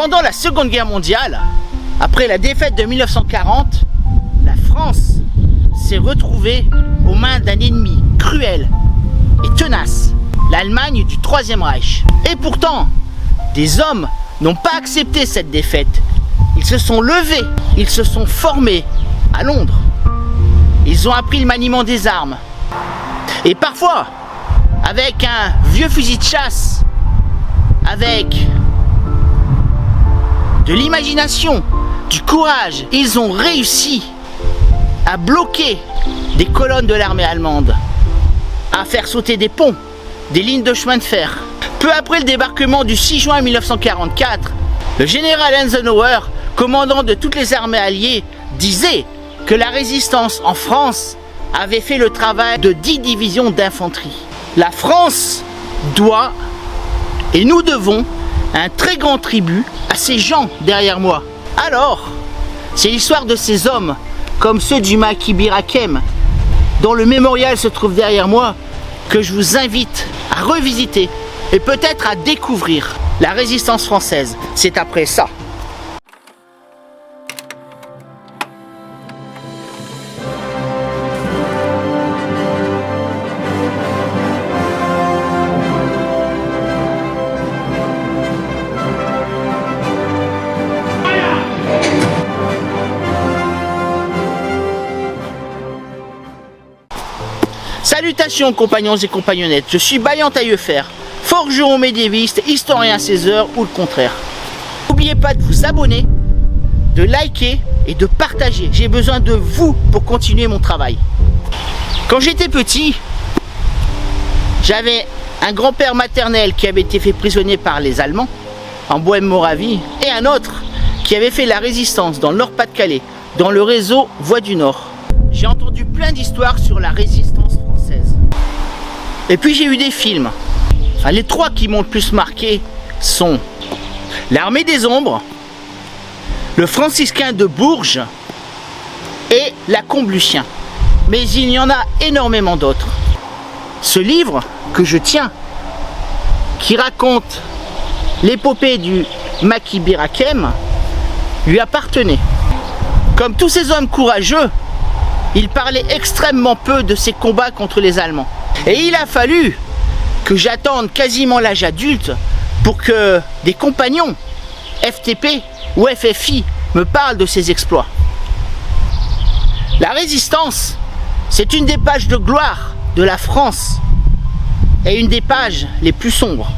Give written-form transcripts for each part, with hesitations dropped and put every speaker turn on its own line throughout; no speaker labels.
Pendant la Seconde Guerre mondiale, après la défaite de 1940, la France s'est retrouvée aux mains d'un ennemi cruel et tenace, l'Allemagne du Troisième Reich. Et pourtant, des hommes n'ont pas accepté cette défaite. Ils se sont levés, ils se sont formés à Londres. Ils ont appris le maniement des armes. Et parfois, avec un vieux fusil de chasse, avec de l'imagination, du courage, ils ont réussi à bloquer des colonnes de l'armée allemande, à faire sauter des ponts, des lignes de chemin de fer. Peu après le débarquement du 6 juin 1944, le général Eisenhower, commandant de toutes les armées alliées, disait que la résistance en France avait fait le travail de 10 divisions d'infanterie. La France doit, et nous devons, un très grand tribut à ces gens derrière moi. Alors, c'est l'histoire de ces hommes, comme ceux du maquis Bir Hakeim, dont le mémorial se trouve derrière moi, que je vous invite à revisiter et peut-être à découvrir la résistance française. C'est après ça. Salutations compagnons et compagnonnettes, je suis Bayan Taillefer, forgeron médiéviste, historien 16 heures ou le contraire. N'oubliez pas de vous abonner, de liker et de partager. J'ai besoin de vous pour continuer mon travail. Quand j'étais petit, j'avais un grand-père maternel qui avait été fait prisonnier par les Allemands en Bohème-Moravie et un autre qui avait fait la résistance dans le Nord-Pas-de-Calais, dans le réseau Voix du Nord. J'ai entendu plein d'histoires sur la résistance française. Et puis j'ai eu des films. Enfin, les trois qui m'ont le plus marqué sont L'Armée des Ombres, Le Franciscain de Bourges et La Combe Lucien. Mais il y en a énormément d'autres. Ce livre que je tiens, qui raconte l'épopée du maquis Bir Hakeim, lui appartenait. Comme tous ces hommes courageux, il parlait extrêmement peu de ses combats contre les Allemands. Et il a fallu que j'attende quasiment l'âge adulte pour que des compagnons FTP ou FFI me parlent de ses exploits. La résistance, c'est une des pages de gloire de la France et une des pages les plus sombres.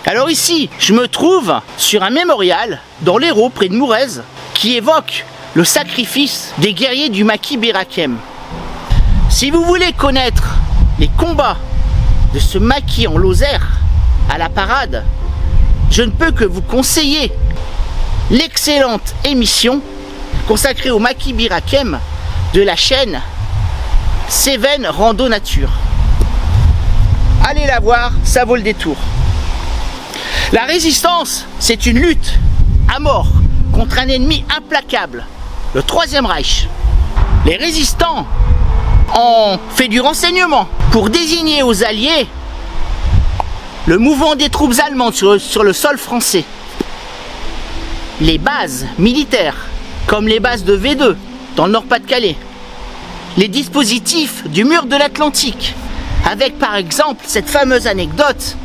Alors ici, je me trouve sur un mémorial dans l'Hérault, près de Mourez, qui évoque le sacrifice des guerriers du maquis Bir Hakeim. Si vous voulez connaître les combats de ce maquis en Lozère, à la parade, je ne peux que vous conseiller l'excellente émission consacrée au maquis Bir Hakeim de la chaîne Cévennes Rando Nature. Allez la voir, ça vaut le détour. La résistance, c'est une lutte à mort contre un ennemi implacable, le Troisième Reich. Les résistants ont fait du renseignement pour désigner aux Alliés le mouvement des troupes allemandes sur le sol français. Les bases militaires, comme les bases de V2 dans le Nord-Pas-de-Calais. Les dispositifs du mur de l'Atlantique, avec par exemple cette fameuse anecdote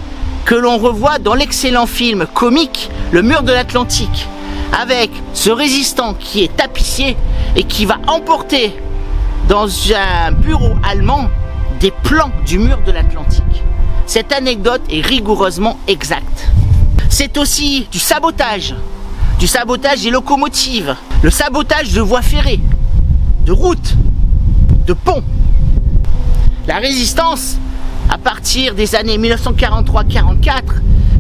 que l'on revoit dans l'excellent film comique Le mur de l'Atlantique, avec ce résistant qui est tapissier et qui va emporter dans un bureau allemand des plans du mur de l'Atlantique. Cette anecdote est rigoureusement exacte. C'est aussi du sabotage des locomotives, le sabotage de voies ferrées, de routes, de ponts. La résistance, à partir des années 1943-44,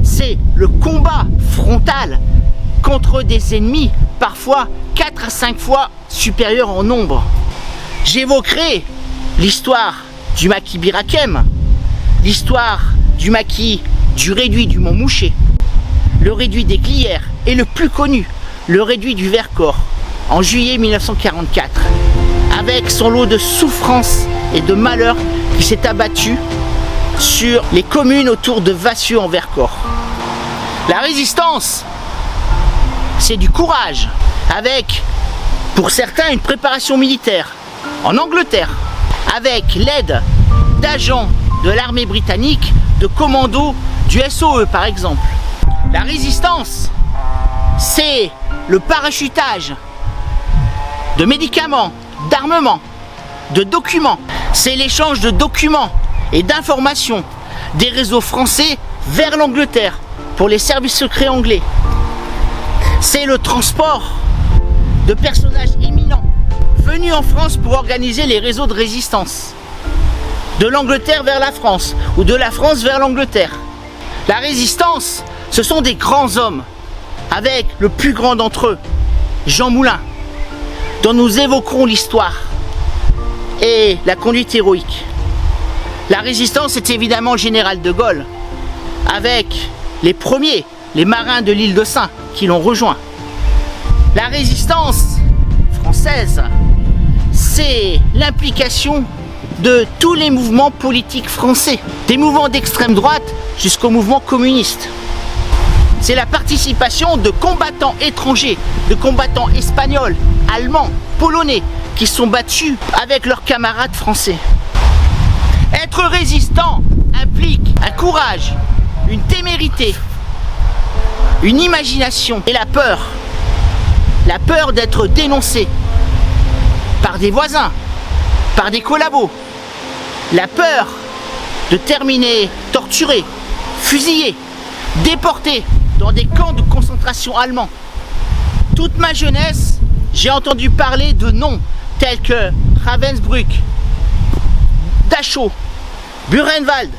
c'est le combat frontal contre des ennemis parfois 4 à 5 fois supérieurs en nombre. J'évoquerai l'histoire du maquis Bir Hakeim, l'histoire du maquis du réduit du Montmouchet, le réduit des Glières et le plus connu, le réduit du Vercors, en juillet 1944, avec son lot de souffrances et de malheurs qui s'est abattu sur les communes autour de Vassieux en Vercors. La résistance, c'est du courage, avec, pour certains, une préparation militaire. En Angleterre, avec l'aide d'agents de l'armée britannique, de commandos du SOE par exemple. La résistance, c'est le parachutage de médicaments, d'armements, de documents. C'est l'échange de documents et d'informations des réseaux français vers l'Angleterre pour les services secrets anglais. C'est le transport de personnages éminents venus en France pour organiser les réseaux de résistance. De l'Angleterre vers la France ou de la France vers l'Angleterre. La résistance, ce sont des grands hommes, avec le plus grand d'entre eux, Jean Moulin, dont nous évoquerons l'histoire et la conduite héroïque. La résistance, c'est évidemment le général de Gaulle, avec les premiers, les marins de l'île de Sein, qui l'ont rejoint. La résistance française, c'est l'implication de tous les mouvements politiques français, des mouvements d'extrême droite jusqu'au mouvement communiste. C'est la participation de combattants étrangers, de combattants espagnols, allemands, polonais, qui sont battus avec leurs camarades français. Être résistant implique un courage, une témérité, une imagination et la peur. La peur d'être dénoncé par des voisins, par des collabos. La peur de terminer torturé, fusillé, déporté dans des camps de concentration allemands. Toute ma jeunesse, j'ai entendu parler de noms tels que Ravensbrück, Dachau, Buchenwald.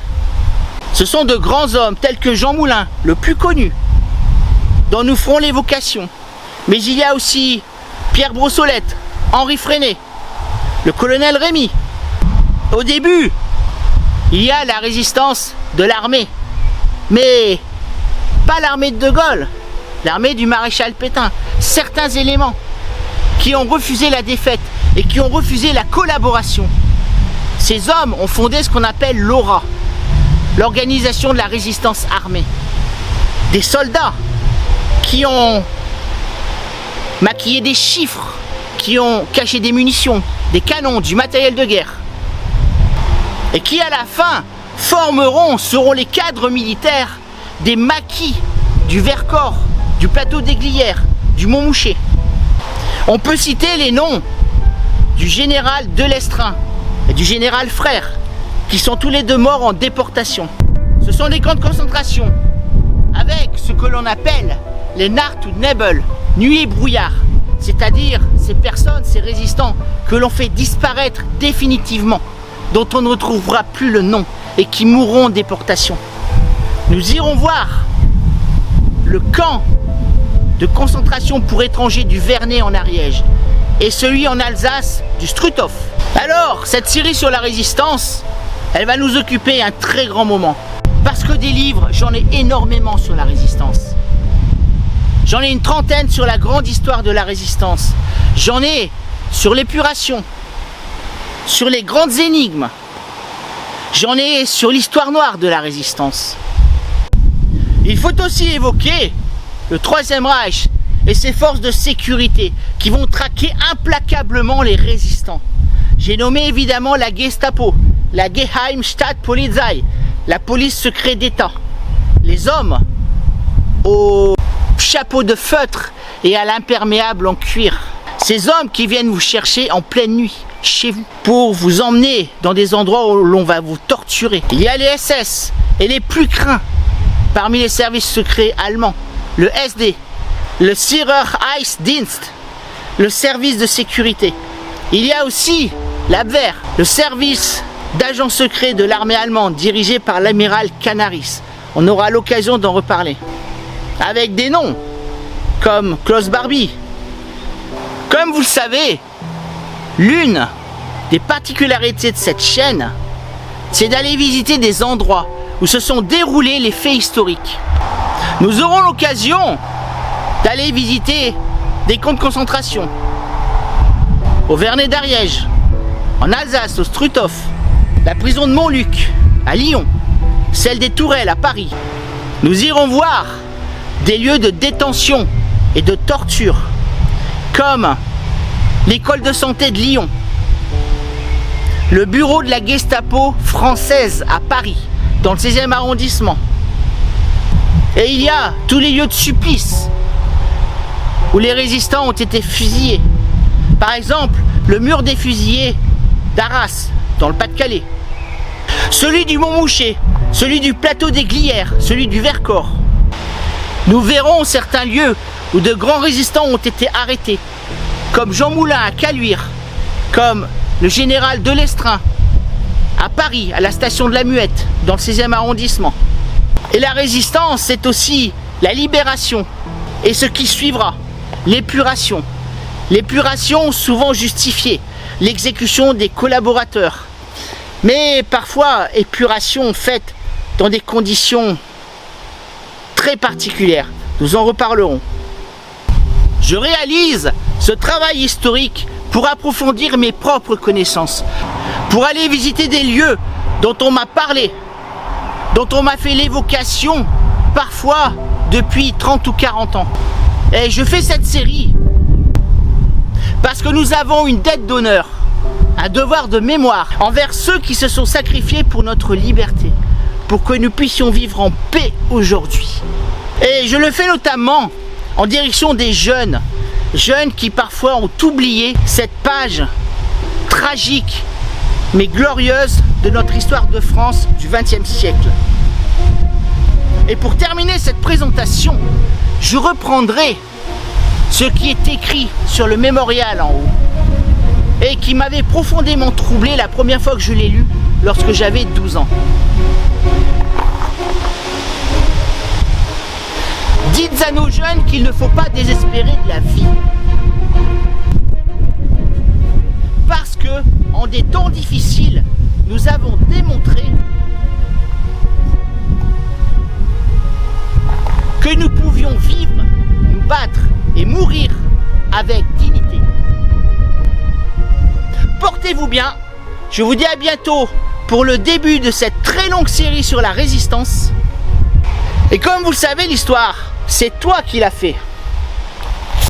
Ce sont de grands hommes tels que Jean Moulin, le plus connu, dont nous ferons l'évocation. Mais il y a aussi Pierre Brossolette, Henri Freinet, le colonel Rémy. Au début, il y a la résistance de l'armée, mais pas l'armée de Gaulle, l'armée du maréchal Pétain. Certains éléments qui ont refusé la défaite et qui ont refusé la collaboration. Ces hommes ont fondé ce qu'on appelle l'ORA, l'organisation de la résistance armée. Des soldats qui ont maquillé des chiffres, qui ont caché des munitions, des canons, du matériel de guerre. Et qui à la fin seront les cadres militaires des maquis du Vercors, du plateau des Glières, du Montmouchet. On peut citer les noms du général Delestrin et du général Frère, qui sont tous les deux morts en déportation. Ce sont des camps de concentration, avec ce que l'on appelle les Nacht und Nebel, nuit et brouillard, c'est-à-dire ces personnes, ces résistants que l'on fait disparaître définitivement, dont on ne retrouvera plus le nom et qui mourront en déportation. Nous irons voir le camp de concentration pour étrangers du Vernet en Ariège et celui en Alsace du Struthof. Alors, cette série sur la résistance, elle va nous occuper un très grand moment. Parce que des livres, j'en ai énormément sur la résistance. J'en ai une trentaine sur la grande histoire de la résistance. J'en ai sur l'épuration, sur les grandes énigmes. J'en ai sur l'histoire noire de la résistance. Il faut aussi évoquer le Troisième Reich et ses forces de sécurité qui vont traquer implacablement les résistants. J'ai nommé évidemment la Gestapo, la Geheimstaatspolizei, la police secrète d'État. Les hommes au chapeau de feutre et à l'imperméable en cuir. Ces hommes qui viennent vous chercher en pleine nuit, chez vous, pour vous emmener dans des endroits où l'on va vous torturer. Il y a les SS et les plus craints parmi les services secrets allemands, le SD, le Sicherheitsdienst, le service de sécurité. Il y a aussi l'Abwehr, le service d'agents secrets de l'armée allemande dirigé par l'amiral Canaris. On aura l'occasion d'en reparler. Avec des noms comme Klaus Barbie. Comme vous le savez, l'une des particularités de cette chaîne, c'est d'aller visiter des endroits où se sont déroulés les faits historiques. Nous aurons l'occasion d'aller visiter des camps de concentration au Vernet d'Ariège, en Alsace, au Struthof, la prison de Montluc, à Lyon, celle des Tourelles à Paris. Nous irons voir des lieux de détention et de torture, comme l'école de santé de Lyon, le bureau de la Gestapo française à Paris, dans le 16e arrondissement. Et il y a tous les lieux de supplice où les résistants ont été fusillés. Par exemple, le mur des fusillés d'Arras, dans le Pas-de-Calais. Celui du Montmouchet, celui du plateau des Glières, celui du Vercors. Nous verrons certains lieux où de grands résistants ont été arrêtés, comme Jean Moulin à Caluire, comme le général Delestrin à Paris, à la station de la Muette, dans le 16e arrondissement. Et la résistance, c'est aussi la libération et ce qui suivra, l'épuration. L'épuration souvent justifiée, l'exécution des collaborateurs. Mais parfois, épuration faite dans des conditions très particulières. Nous en reparlerons. Je réalise ce travail historique pour approfondir mes propres connaissances, pour aller visiter des lieux dont on m'a parlé, dont on m'a fait l'évocation, parfois depuis 30 ou 40 ans. Et je fais cette série parce que nous avons une dette d'honneur, un devoir de mémoire envers ceux qui se sont sacrifiés pour notre liberté, pour que nous puissions vivre en paix aujourd'hui. Et je le fais notamment en direction des jeunes qui parfois ont oublié cette page tragique mais glorieuse de notre histoire de France du XXe siècle. Et pour terminer cette présentation, je reprendrai ce qui est écrit sur le mémorial en haut et qui m'avait profondément troublé la première fois que je l'ai lu lorsque j'avais 12 ans. Dites à nos jeunes qu'il ne faut pas désespérer de la vie. Parce que, en des temps difficiles, nous avons démontré que nous pouvions vivre, nous battre et mourir avec dignité. Portez-vous bien, je vous dis à bientôt pour le début de cette très longue série sur la résistance. Et comme vous le savez, l'histoire, c'est toi qui l'as fait.